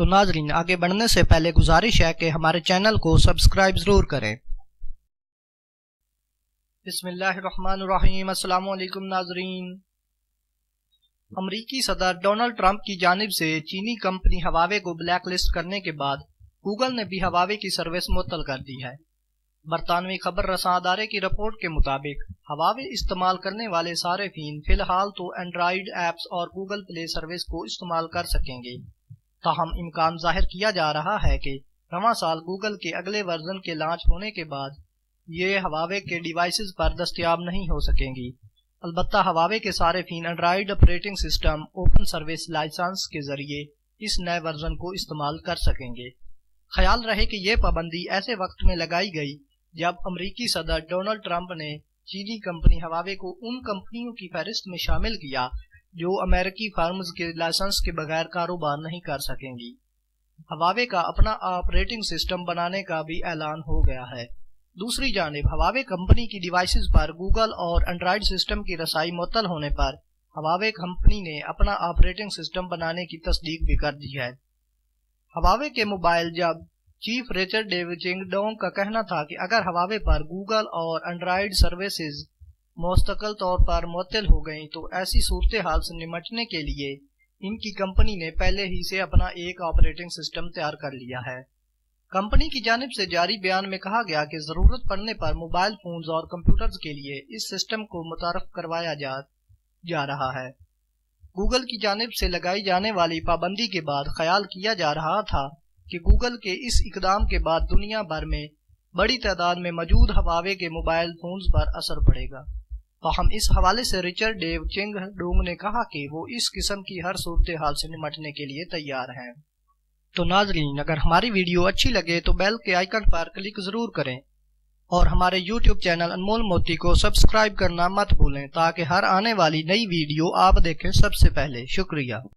تو ناظرین آگے بڑھنے سے پہلے گزارش ہے کہ ہمارے چینل کو سبسکرائب ضرور کریں۔ بسم اللہ الرحمن الرحیم۔ السلام علیکم ناظرین۔ امریکی صدر ڈونلڈ ٹرمپ کی جانب سے چینی کمپنی ہواوے کو بلیک لسٹ کرنے کے بعد گوگل نے بھی ہواوے کی سروس معطل کر دی ہے۔ برطانوی خبر رساں ادارے کی رپورٹ کے مطابق ہواوے استعمال کرنے والے صارفین فی الحال تو اینڈرائیڈ ایپس اور گوگل پلے سروس کو استعمال کر سکیں گے، تاہم امکان ظاہر کیا جا رہا ہے کہ رواں سال گوگل کے اگلے ورژن کے لانچ ہونے کے بعد یہ ہواوے کے ڈیوائسز پر دستیاب نہیں ہو سکیں گی۔ البتہ ہواوے کے صارفین Android operating system open service licence کے ذریعے اس نئے ورژن کو استعمال کر سکیں گے۔ خیال رہے کہ یہ پابندی ایسے وقت میں لگائی گئی جب امریکی صدر ڈونلڈ ٹرمپ نے چینی کمپنی ہواوے کو ان کمپنیوں کی فہرست میں شامل کیا جو امریکی فرمز کے لائسنس کے بغیر کاروبار نہیں کر سکیں گی۔ ہواوے کا اپنا آپریٹنگ سسٹم بنانے کا بھی اعلان ہو گیا ہے۔ دوسری جانب ہواوے کمپنی کی ڈیوائسز پر گوگل اور اینڈرائیڈ سسٹم کی رسائی معطل ہونے پر ہواوے کمپنی نے اپنا آپریٹنگ سسٹم بنانے کی تصدیق بھی کر دی ہے۔ ہواوے کے موبائل جب چیف ریچرڈ ڈیو چنگ ڈونگ کا کہنا تھا کہ اگر ہواوے پر گوگل اور اینڈرائیڈ سروسز مستقل طور پر معطل ہو گئیں تو ایسی صورتحال سے نمٹنے کے لیے ان کی کمپنی نے پہلے ہی سے اپنا ایک آپریٹنگ سسٹم تیار کر لیا ہے۔ کمپنی کی جانب سے جاری بیان میں کہا گیا کہ ضرورت پڑنے پر موبائل فونز اور کمپیوٹرز کے لیے اس سسٹم کو متعارف کروایا جا رہا ہے۔ گوگل کی جانب سے لگائی جانے والی پابندی کے بعد خیال کیا جا رہا تھا کہ گوگل کے اس اقدام کے بعد دنیا بھر میں بڑی تعداد میں موجود ہواوے کے موبائل فونز پر اثر پڑے گا۔ تاہم اس حوالے سے ریچرڈ ڈیو چنگ ڈونگ نے کہا کہ وہ اس قسم کی ہر صورتحال سے نمٹنے کے لیے تیار ہیں۔ تو ناظرین اگر ہماری ویڈیو اچھی لگے تو بیل کے آئیکن پر کلک ضرور کریں اور ہمارے یوٹیوب چینل انمول موتی کو سبسکرائب کرنا مت بھولیں تاکہ ہر آنے والی نئی ویڈیو آپ دیکھیں سب سے پہلے۔ شکریہ۔